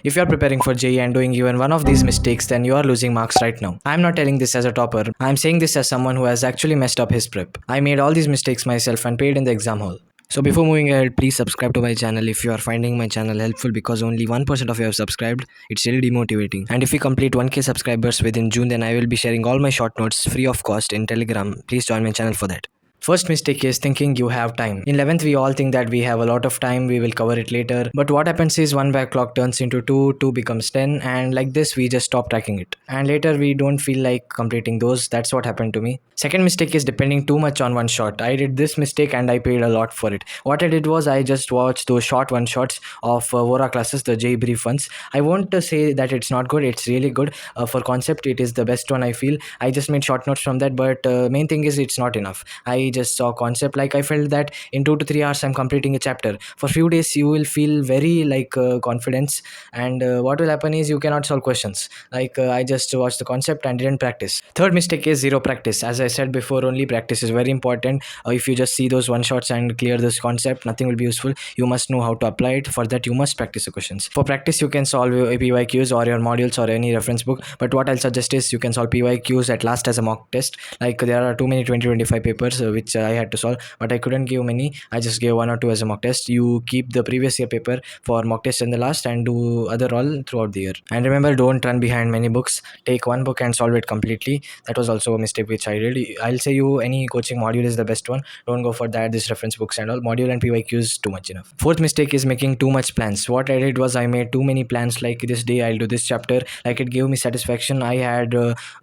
If you are preparing for JEE and doing even one of these mistakes, then you are losing marks right now. I am not telling this as a topper. I am saying this as someone who has actually messed up his prep. I made all these mistakes myself and paid in the exam hall. So before moving ahead, please subscribe to my channel if you are finding my channel helpful, because only 1% of you have subscribed. It's really demotivating. And if we complete 1k subscribers within June, then I will be sharing all my short notes free of cost in Telegram. Please join my channel for that. First mistake is thinking you have time. In 11th, we all think that we have a lot of time, we will cover it later. But what happens is one backlog turns into 2, 2 becomes 10, and like this, we just stop tracking it. And later, we don't feel like completing those. That's what happened to me. Second mistake is depending too much on one shot. I did this mistake and I paid a lot for it. What I did was I just watched those short one shots of Vora classes, the JEE brief ones. I won't say that it's not good, it's really good. For concept, it is the best one I feel. I just made short notes from that, but main thing is it's not enough. I just saw concept, like I felt that in 2 to 3 hours I'm completing a chapter. For few days you will feel very confidence, and what will happen is you cannot solve questions. I just watched the concept and didn't practice. Third mistake is zero practice. As I said before, only practice is very important. If you just see those one shots and clear this concept, nothing will be useful. You must know how to apply it. For that you must practice the questions. For practice you can solve your PYQs or your modules or any reference book, but what I'll suggest is you can solve PYQs at last as a mock test. Like there are too many 2025 papers which I had to solve, but I couldn't give many. I just gave 1 or 2 as a mock test. You keep the previous year paper for mock test in the last and do other all throughout the year. And remember, don't run behind many books. Take one book and solve it completely. That was also a mistake which I did. I'll say you any coaching module is the best one. Don't go for that, this reference books and all. Module and PYQs too much enough. Fourth mistake is making too much plans. What I did was I made too many plans, like this day I'll do this chapter. Like it gave me satisfaction. I had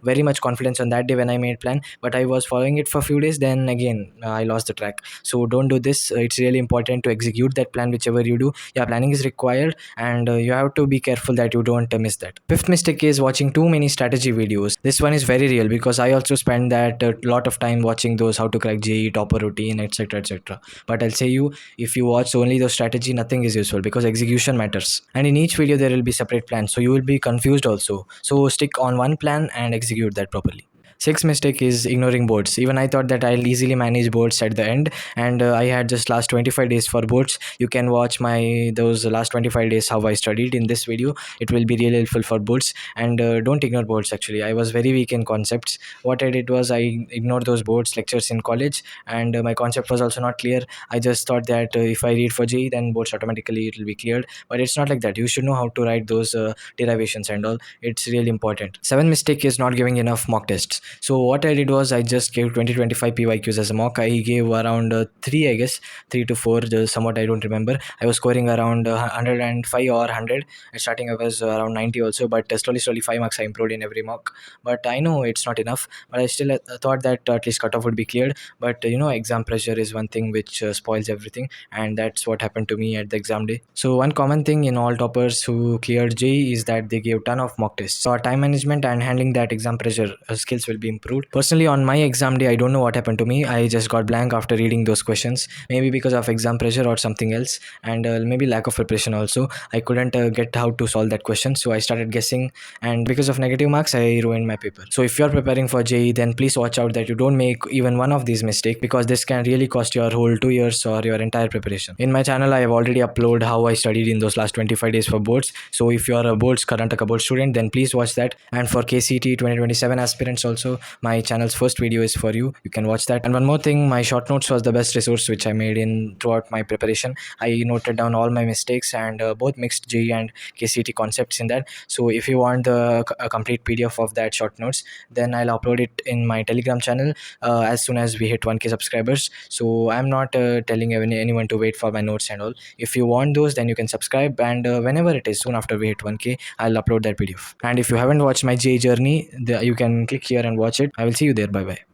very much confidence on that day when I made plan, but I was following it for a few days, then again I lost the track. So don't do this. It's really important to execute that plan whichever you do. Yeah, planning is required, and you have to be careful that you don't miss that. Fifth mistake is watching too many strategy videos. This one is very real because I also spend that a lot of time watching those how to crack JEE, topper routine, etc, etc. But I'll say you, if you watch only the strategy, nothing is useful because execution matters, and in each video there will be separate plans, so you will be confused also. So stick on one plan and execute that properly. Sixth mistake is ignoring boards. Even I thought that I'll easily manage boards at the end, and I had just last 25 days for boards. You can watch my those last 25 days how I studied in this video. It will be really helpful for boards, and don't ignore boards. Actually, I was very weak in concepts. What I did was I ignored those boards lectures in college, and my concept was also not clear. I just thought that if I read for JEE, then boards automatically it will be cleared, but it's not like that. You should know how to write those derivations and all. It's really important. Seventh mistake is not giving enough mock tests. So what I did was I just gave 2025 PYQs as a mock. I gave around 3, I guess 3 to 4, somewhat I don't remember. I was scoring around 105 or 100. At starting I was around 90 also, but slowly 5 marks I improved in every mock. But I know it's not enough, but I still thought that at least cutoff would be cleared. But exam pressure is one thing which spoils everything, and that's what happened to me at the exam day. So one common thing in all toppers who cleared JEE is that they gave ton of mock tests. So our time management and handling that exam pressure skills will be improved. Personally, on my exam day, I don't know what happened to me. I just got blank after reading those questions, maybe because of exam pressure or something else, and maybe lack of preparation also. I couldn't get how to solve that question, so I started guessing, and because of negative marks I ruined my paper. So if you're preparing for JEE, then please watch out that you don't make even one of these mistakes, because this can really cost your whole 2 years or your entire preparation. In my channel I have already uploaded how I studied in those last 25 days for boards, so if you are a boards Karnataka board student, then please watch that. And for KCT 2027 aspirants also, my channel's first video is for you. You can watch that. And one more thing, my short notes was the best resource which I made in throughout my preparation. I noted down all my mistakes and both mixed JEE and KCT concepts in that. So if you want a complete PDF of that short notes, then I'll upload it in my Telegram channel as soon as we hit 1k subscribers. So I'm not telling anyone to wait for my notes and all. If you want those, then you can subscribe, and whenever it is soon after we hit 1k, I'll upload that PDF. And if you haven't watched my JEE journey, you can click here and watch it. I will see you there. Bye bye.